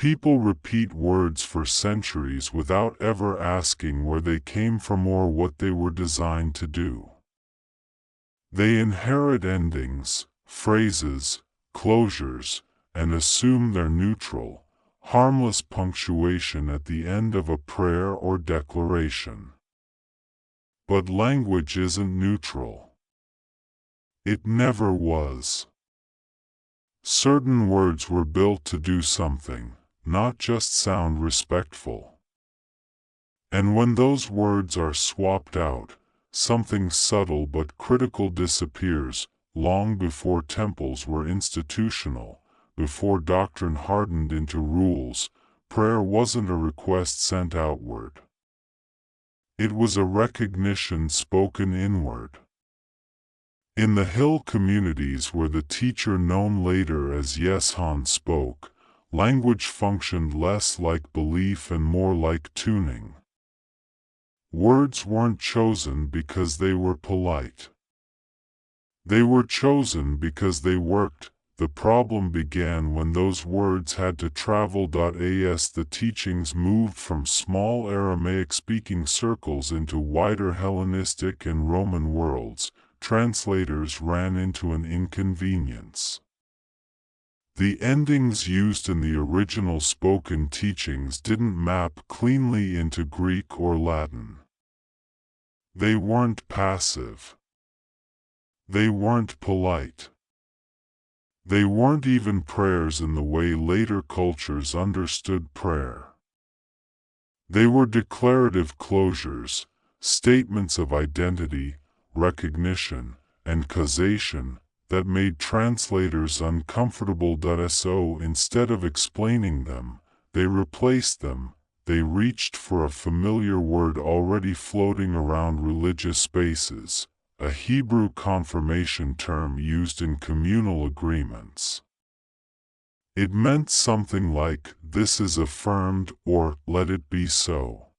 People repeat words for centuries without ever asking where they came from or what they were designed to do. They inherit endings, phrases, closures, and assume they're neutral, harmless punctuation at the end of a prayer or declaration. But language isn't neutral. It never was. Certain words were built to do something, not just sound respectful. And when those words are swapped out, something subtle but critical disappears. Long before temples were institutional, before doctrine hardened into rules, prayer wasn't a request sent outward. It was a recognition spoken inward. In the hill communities where the teacher known later as Yeshan spoke, language functioned less like belief and more like tuning. Words weren't chosen because they were polite. They were chosen because they worked. The problem began when those words had to travel. As the teachings moved from small Aramaic-speaking circles into wider Hellenistic and Roman worlds, translators ran into an inconvenience. The endings used in the original spoken teachings didn't map cleanly into Greek or Latin. They weren't passive. They weren't polite. They weren't even prayers in the way later cultures understood prayer. They were declarative closures, statements of identity, recognition, and causation that made translators uncomfortable. So instead of explaining them, they replaced them. They reached for a familiar word already floating around religious spaces, a Hebrew confirmation term used in communal agreements. It meant something like, "This is affirmed," or "Let it be so."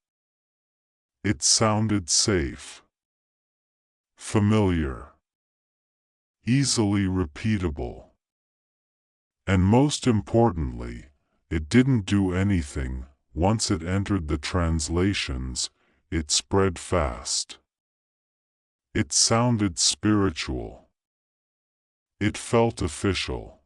It sounded safe, familiar, easily repeatable. And most importantly, it didn't do anything. Once it entered the translations, it spread fast. It sounded spiritual. It felt official.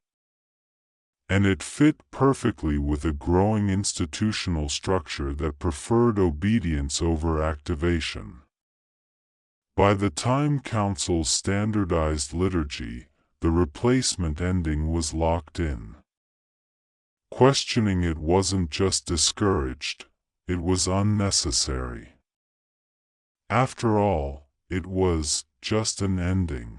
And it fit perfectly with a growing institutional structure that preferred obedience over activation. By the time councils standardized liturgy, the replacement ending was locked in. Questioning it wasn't just discouraged, it was unnecessary. After all, it was just an ending.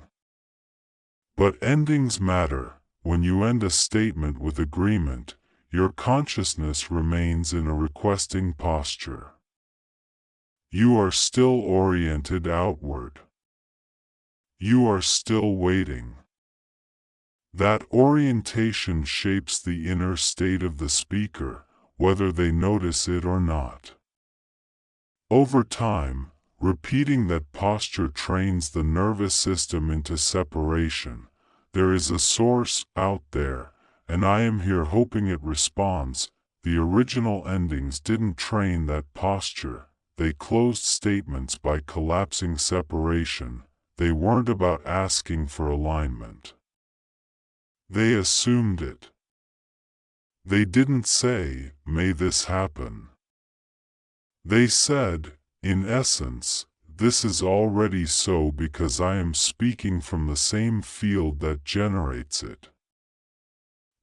But endings matter. When you end a statement with agreement, your consciousness remains in a requesting posture. You are still oriented outward. You are still waiting. That orientation shapes the inner state of the speaker, whether they notice it or not. Over time, repeating that posture trains the nervous system into separation. There is a source out there, and I am here hoping it responds. The original endings didn't train that posture. They closed statements by collapsing separation. They weren't about asking for alignment. They assumed it. They didn't say, "May this happen." They said, in essence, "This is already so because I am speaking from the same field that generates it."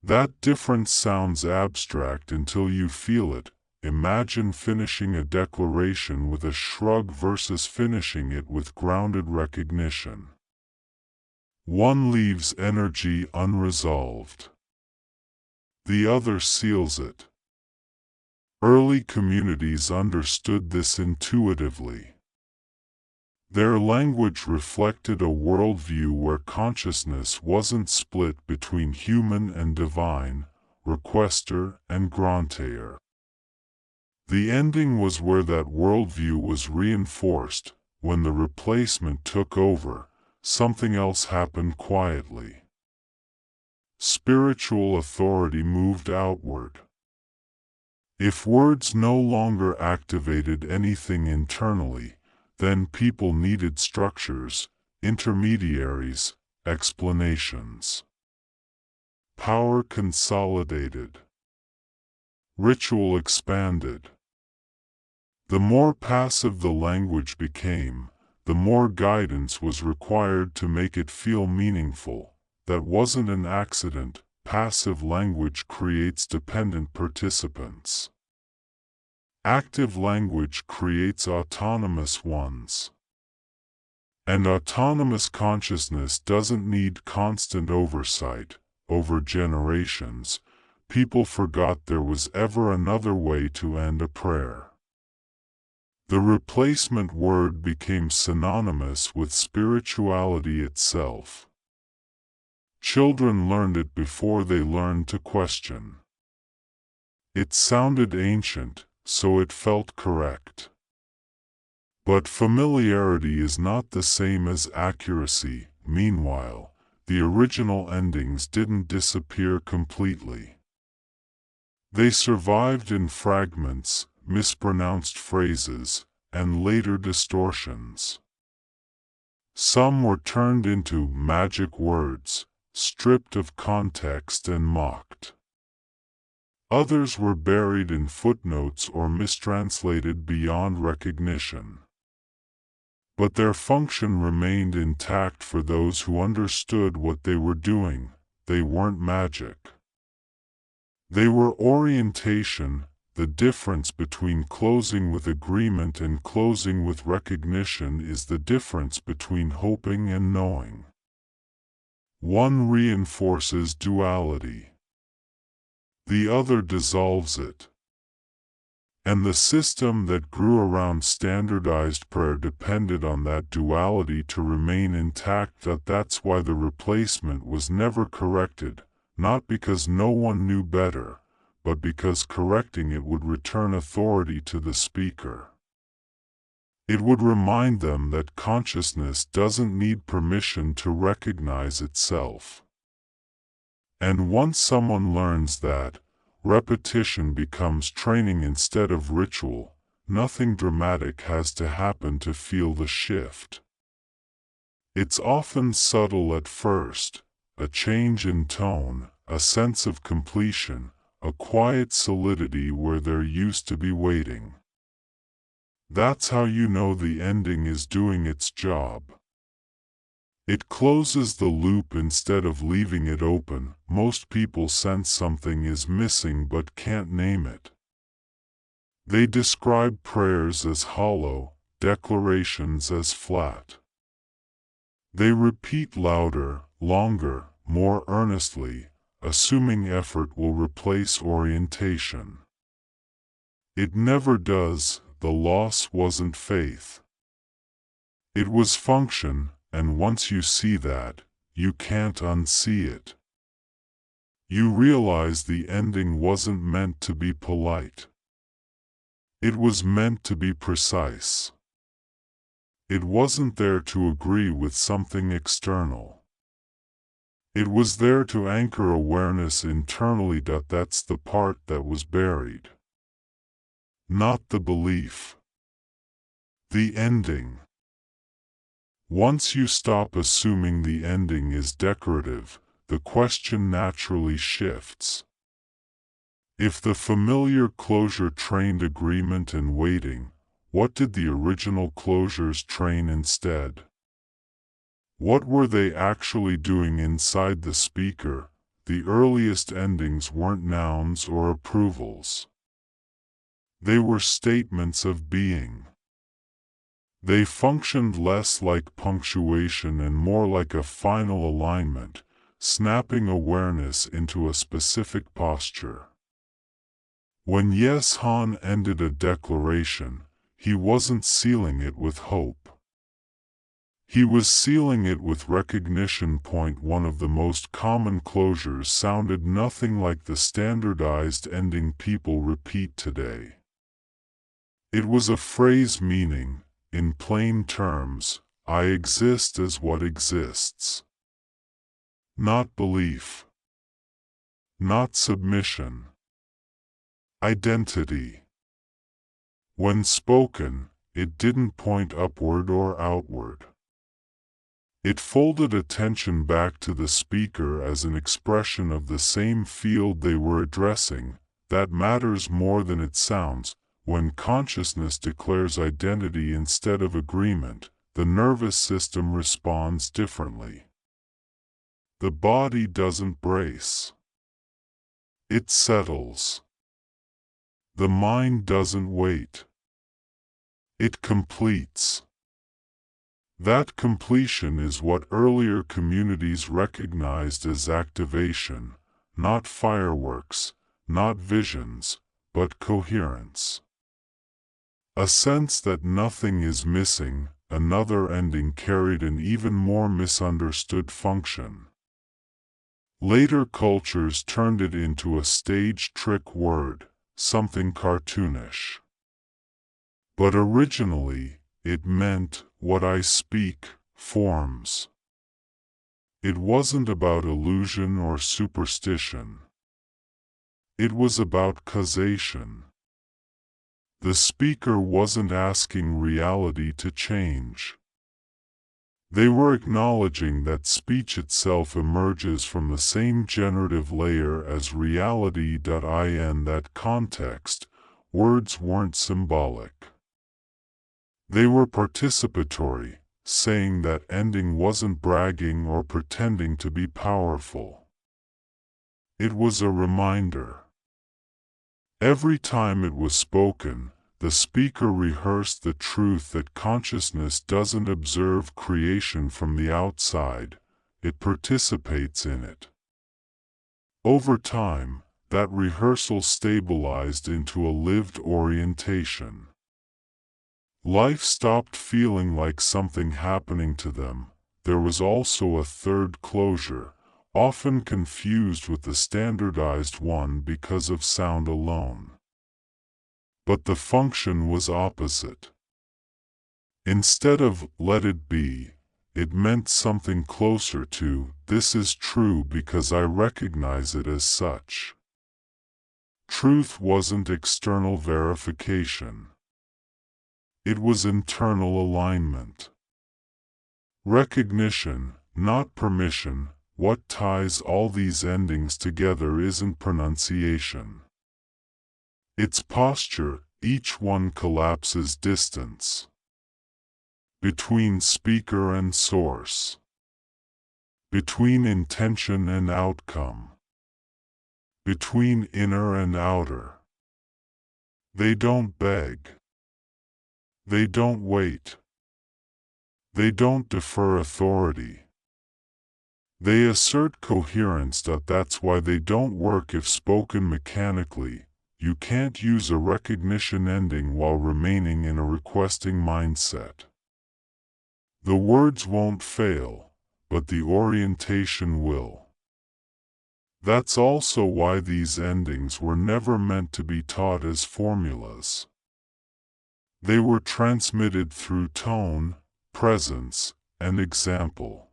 That difference sounds abstract until you feel it. Imagine finishing a declaration with a shrug versus finishing it with grounded recognition. One leaves energy unresolved. The other seals it. Early communities understood this intuitively. Their language reflected a worldview where consciousness wasn't split between human and divine, requester and granteur. The ending was where that worldview was reinforced. When the replacement took over, something else happened quietly. Spiritual authority moved outward. If words no longer activated anything internally, then people needed structures, intermediaries, explanations. Power consolidated. Ritual expanded. The more passive the language became, the more guidance was required to make it feel meaningful. That wasn't an accident. Passive language creates dependent participants. Active language creates autonomous ones. And autonomous consciousness doesn't need constant oversight. Over generations, people forgot there was ever another way to end a prayer. The replacement word became synonymous with spirituality itself. Children learned it before they learned to question. It sounded ancient, so it felt correct. But familiarity is not the same as accuracy. Meanwhile, the original endings didn't disappear completely. They survived in fragments, mispronounced phrases, and later distortions. Some were turned into magic words, stripped of context and mocked. Others were buried in footnotes or mistranslated beyond recognition. But their function remained intact for those who understood what they were doing. They weren't magic. They were orientation. The difference between closing with agreement and closing with recognition is the difference between hoping and knowing. One reinforces duality. The other dissolves it. And the system that grew around standardized prayer depended on that duality to remain intact. That's why the replacement was never corrected, not because no one knew better, but because correcting it would return authority to the speaker. It would remind them that consciousness doesn't need permission to recognize itself. And once someone learns that, repetition becomes training instead of ritual. Nothing dramatic has to happen to feel the shift. It's often subtle at first, a change in tone, a sense of completion, a quiet solidity where there used to be waiting. That's how you know the ending is doing its job. It closes the loop instead of leaving it open. Most people sense something is missing but can't name it. They describe prayers as hollow, declarations as flat. They repeat louder, longer, more earnestly, assuming effort will replace orientation. It never does. The loss wasn't faith. It was function. And once you see that, you can't unsee it. You realize the ending wasn't meant to be polite. It was meant to be precise. It wasn't there to agree with something external. It was there to anchor awareness internally. That's the part that was buried. Not the belief. The ending. Once you stop assuming the ending is decorative, the question naturally shifts. If the familiar closure trained agreement and waiting, what did the original closures train instead? What were they actually doing inside the speaker? The earliest endings weren't nouns or approvals. They were statements of being. They functioned less like punctuation and more like a final alignment, snapping awareness into a specific posture. When Yes Han ended a declaration, he wasn't sealing it with hope. He was sealing it with recognition. One of the most common closures sounded nothing like the standardized ending people repeat today. It was a phrase meaning, in plain terms, I exist as what exists. Not belief. Not submission. Identity. When spoken, it didn't point upward or outward. It folded attention back to the speaker as an expression of the same field they were addressing. That matters more than it sounds. When consciousness declares identity instead of agreement, the nervous system responds differently. The body doesn't brace. It settles. The mind doesn't wait. It completes. That completion is what earlier communities recognized as activation, not fireworks, not visions, but coherence. A sense that nothing is missing. Another ending carried an even more misunderstood function. Later cultures turned it into a stage trick word, something cartoonish. But originally, it meant, what I speak, forms. It wasn't about illusion or superstition. It was about causation. The speaker wasn't asking reality to change. They were acknowledging that speech itself emerges from the same generative layer as reality. In that context, words weren't symbolic. They were participatory, saying that ending wasn't bragging or pretending to be powerful. It was a reminder. Every time it was spoken, the speaker rehearsed the truth that consciousness doesn't observe creation from the outside, it participates in it. Over time, that rehearsal stabilized into a lived orientation. Life stopped feeling like something happening to them. There was also a third closure, often confused with the standardized one because of sound alone. But the function was opposite. Instead of "let it be," it meant something closer to "this is true because I recognize it as such." Truth wasn't external verification. It was internal alignment. Recognition, not permission. What ties all these endings together isn't pronunciation. It's posture. Each one collapses distance between speaker and source, between intention and outcome, between inner and outer. They don't beg. They don't wait. They don't defer authority. They assert coherence. That's why they don't work if spoken mechanically. You can't use a recognition ending while remaining in a requesting mindset. The words won't fail, but the orientation will. That's also why these endings were never meant to be taught as formulas. They were transmitted through tone, presence, and example.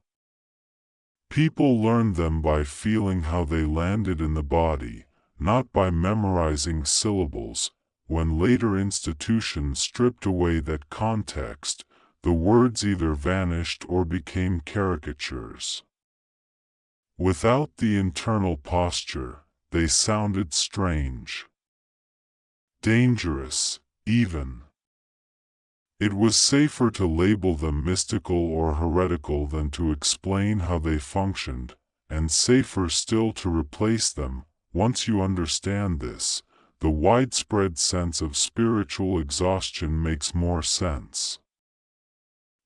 People learned them by feeling how they landed in the body, not by memorizing syllables. When later institutions stripped away that context, the words either vanished or became caricatures. Without the internal posture, they sounded strange, dangerous, even. It was safer to label them mystical or heretical than to explain how they functioned, and safer still to replace them. Once you understand this, the widespread sense of spiritual exhaustion makes more sense.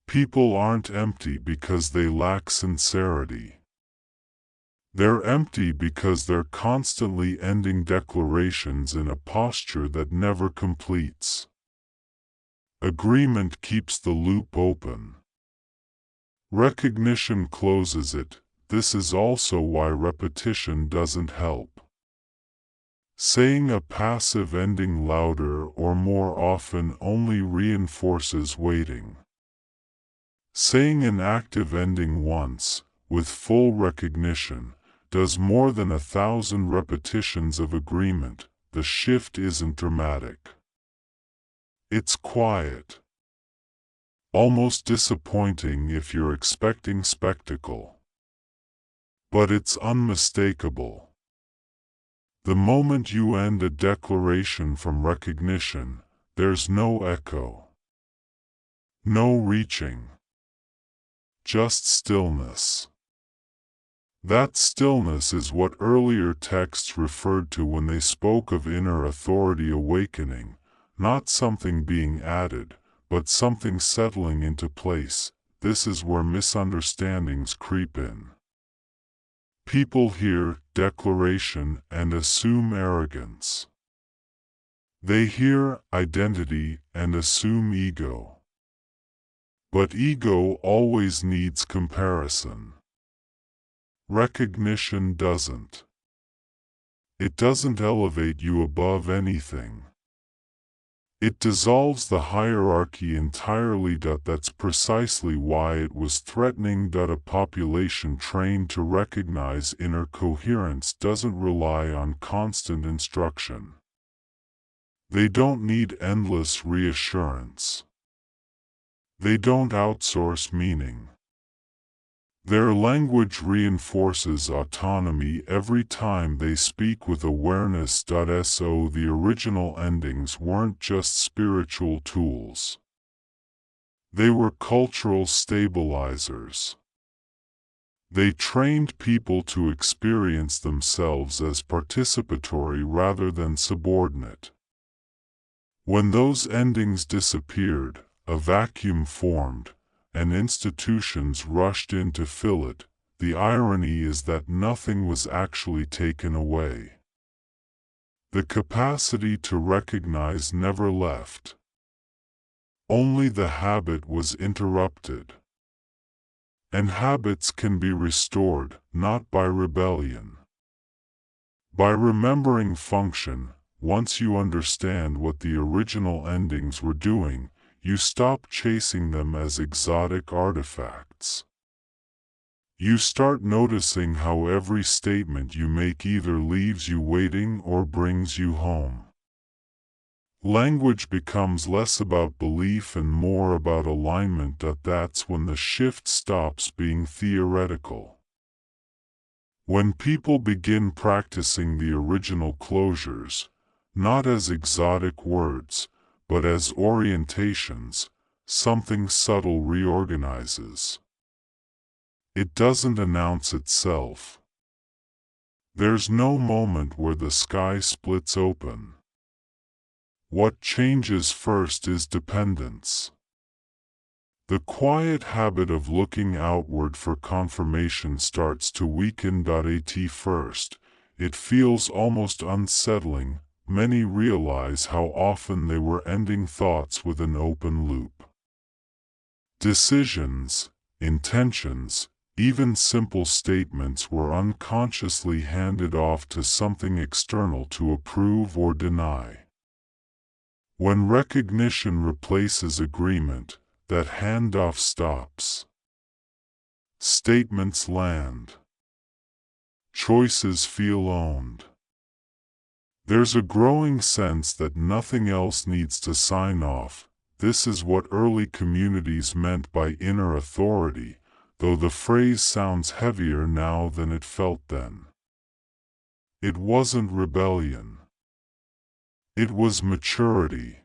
People aren't empty because they lack sincerity. They're empty because they're constantly ending declarations in a posture that never completes. Agreement keeps the loop open. Recognition closes it. This is also why repetition doesn't help. Saying a passive ending louder or more often only reinforces waiting. Saying an active ending once, with full recognition, does more than 1,000 repetitions of agreement. the shift isn't dramatic. It's quiet. Almost disappointing if you're expecting spectacle. But it's unmistakable. The moment you end a declaration from recognition, there's no echo. No reaching. Just stillness. That stillness is what earlier texts referred to when they spoke of inner authority awakening, not something being added, but something settling into place. This is where misunderstandings creep in. People hear declaration and assume arrogance. They hear identity and assume ego. But ego always needs comparison. Recognition doesn't. It doesn't elevate you above anything. It dissolves the hierarchy entirely. That's precisely why it was threatening. A population trained to recognize inner coherence doesn't rely on constant instruction. They don't need endless reassurance. They don't outsource meaning. Their language reinforces autonomy every time they speak with awareness. So the original endings weren't just spiritual tools. They were cultural stabilizers. They trained people to experience themselves as participatory rather than subordinate. When those endings disappeared, a vacuum formed, and institutions rushed in to fill it. The irony is that nothing was actually taken away. The capacity to recognize never left. Only the habit was interrupted. And habits can be restored, not by rebellion. By remembering function. Once you understand what the original endings were doing, you stop chasing them as exotic artifacts. You start noticing how every statement you make either leaves you waiting or brings you home. Language becomes less about belief and more about alignment. That's when the shift stops being theoretical. When people begin practicing the original closures, not as exotic words, but as orientations, something subtle reorganizes. It doesn't announce itself. There's no moment where the sky splits open. What changes first is dependence. The quiet habit of looking outward for confirmation starts to weaken. At first, it feels almost unsettling. Many realize how often they were ending thoughts with an open loop. Decisions, intentions, even simple statements were unconsciously handed off to something external to approve or deny. When recognition replaces agreement, that handoff stops. Statements land. Choices feel owned. There's a growing sense that nothing else needs to sign off. This is what early communities meant by inner authority, though the phrase sounds heavier now than it felt then. It wasn't rebellion. It was maturity.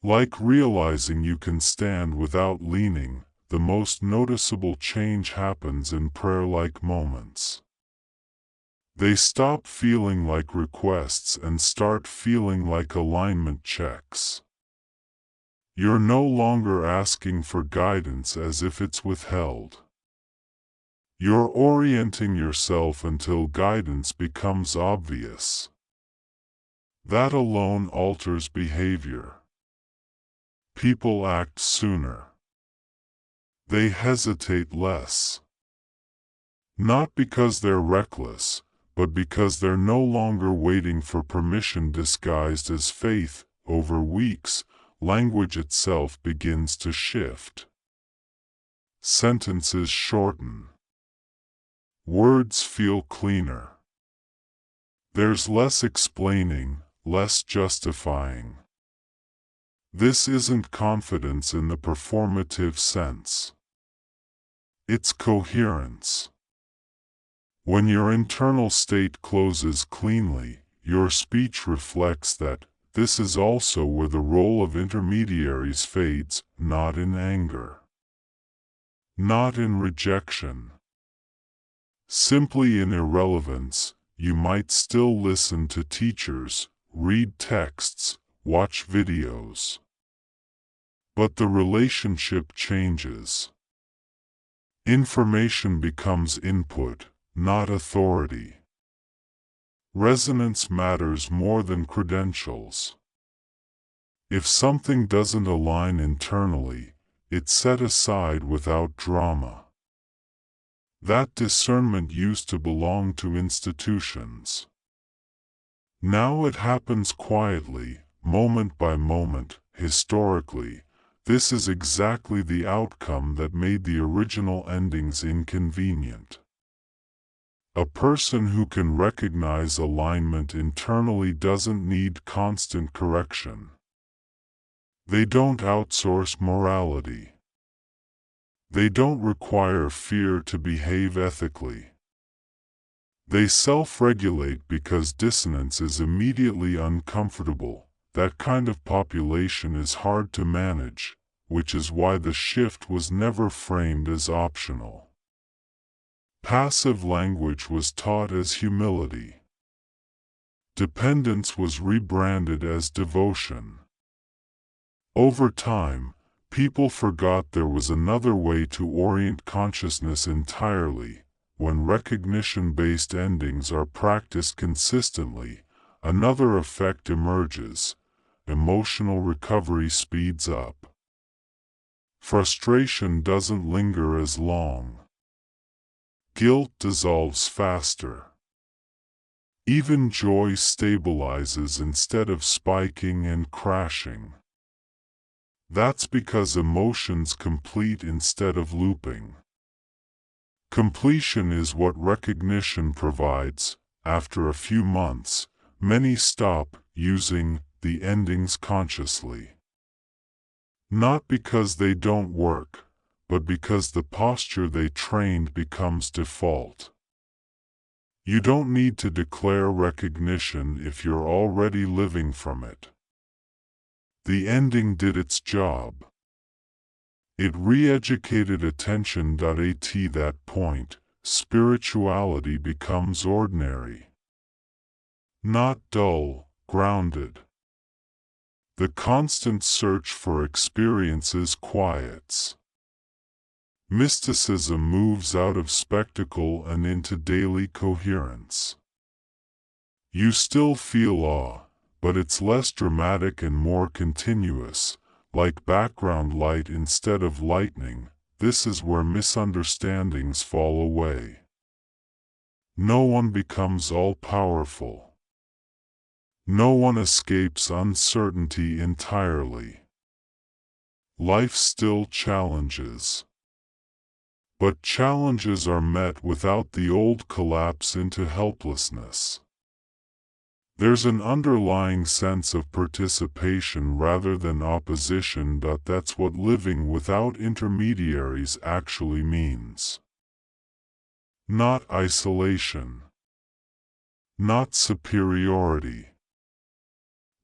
Like realizing you can stand without leaning, the most noticeable change happens in prayer-like moments. They stop feeling like requests and start feeling like alignment checks. You're no longer asking for guidance as if it's withheld. You're orienting yourself until guidance becomes obvious. That alone alters behavior. People act sooner. They hesitate less. Not because they're reckless, but because they're no longer waiting for permission disguised as faith. Over weeks, language itself begins to shift. Sentences shorten. Words feel cleaner. There's less explaining, less justifying. This isn't confidence in the performative sense. It's coherence. When your internal state closes cleanly, your speech reflects that. This is also where the role of intermediaries fades, not in anger, not in rejection, simply in irrelevance. You might still listen to teachers, read texts, watch videos. But the relationship changes. Information becomes input, not authority. Resonance matters more than credentials. If something doesn't align internally, it's set aside without drama. That discernment used to belong to institutions. Now it happens quietly, moment by moment. Historically, this is exactly the outcome that made the original endings inconvenient. A person who can recognize alignment internally doesn't need constant correction. They don't outsource morality. They don't require fear to behave ethically. They self-regulate because dissonance is immediately uncomfortable. That kind of population is hard to manage, which is why the shift was never framed as optional. Passive language was taught as humility. Dependence was rebranded as devotion. Over time, people forgot there was another way to orient consciousness entirely. When recognition-based endings are practiced consistently, another effect emerges. Emotional recovery speeds up. Frustration doesn't linger as long. Guilt dissolves faster. Even joy stabilizes instead of spiking and crashing. That's because emotions complete instead of looping. Completion is what recognition provides. After a few months, many stop using the endings consciously. Not because they don't work, but because the posture they trained becomes default. You don't need to declare recognition if you're already living from it. The ending did its job. It re-educated attention. At that point, spirituality becomes ordinary. Not dull, grounded. The constant search for experiences quiets. Mysticism moves out of spectacle and into daily coherence. You still feel awe, but it's less dramatic and more continuous, like background light instead of lightning. This is where misunderstandings fall away. No one becomes all-powerful. No one escapes uncertainty entirely. Life still challenges. But challenges are met without the old collapse into helplessness. There's an underlying sense of participation rather than opposition. That's what living without intermediaries actually means. Not isolation. Not superiority.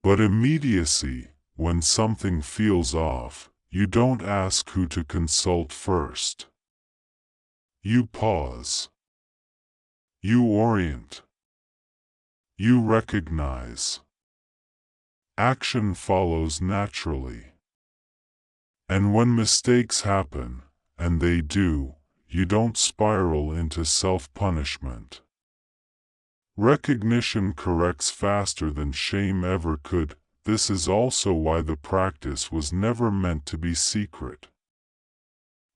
But immediacy. When something feels off, you don't ask who to consult first. You pause. You orient. You recognize. Action follows naturally. And when mistakes happen, and they do, you don't spiral into self-punishment. Recognition corrects faster than shame ever could. This is also why the practice was never meant to be secret.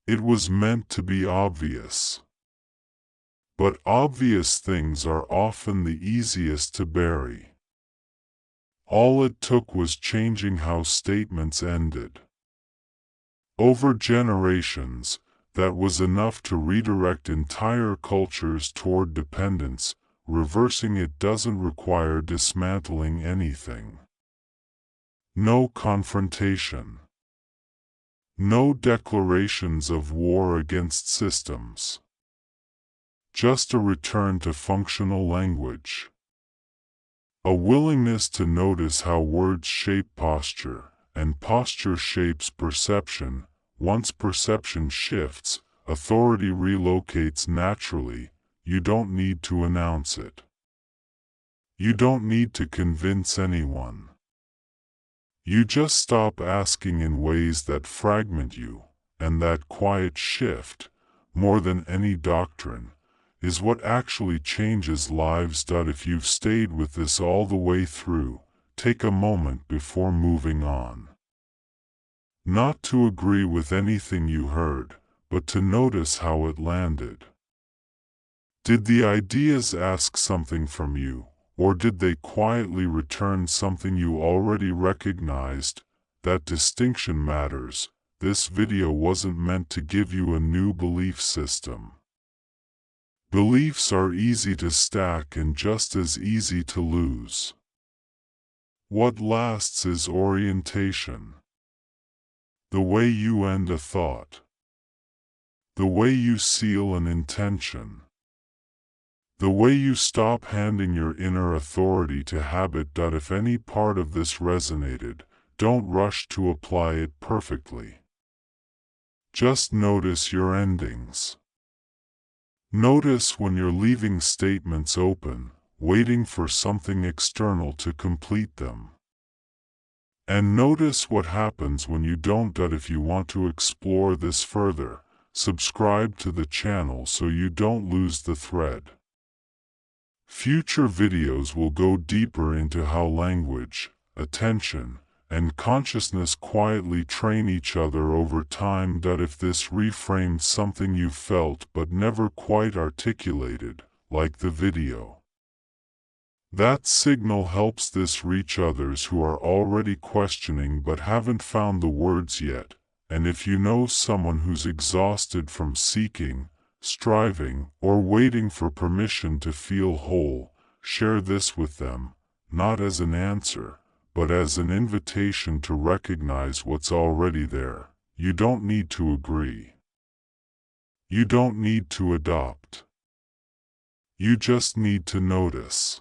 It was meant to be obvious. But obvious things are often the easiest to bury. All it took was changing how statements ended. Over generations, that was enough to redirect entire cultures toward dependence, reversing it doesn't require dismantling anything. No confrontation. No declarations of war against systems. Just a return to functional language. A willingness to notice how words shape posture, and posture shapes perception. Once perception shifts, authority relocates naturally. You don't need to announce it. You don't need to convince anyone. You just stop asking in ways that fragment you, and that quiet shift, more than any doctrine, is what actually changes lives. If you've stayed with this all the way through, take a moment before moving on. Not to agree with anything you heard, but to notice how it landed. Did the ideas ask something from you, or did they quietly return something you already recognized? That distinction matters. This video wasn't meant to give you a new belief system. Beliefs are easy to stack and just as easy to lose. What lasts is orientation. The way you end a thought. The way you seal an intention. The way you stop handing your inner authority to habit. If any part of this resonated, don't rush to apply it perfectly. Just notice your endings. Notice when you're leaving statements open, waiting for something external to complete them. And notice what happens when you don't. If you want to explore this further, subscribe to the channel so you don't lose the thread. Future videos will go deeper into how language, attention, and consciousness quietly train each other over time. If this reframed something you felt but never quite articulated, like the video, that signal helps this reach others who are already questioning but haven't found the words yet. And if you know someone who's exhausted from seeking, striving, or waiting for permission to feel whole, share this with them, not as an answer, but as an invitation to recognize what's already there. You don't need to agree. You don't need to adopt. You just need to notice.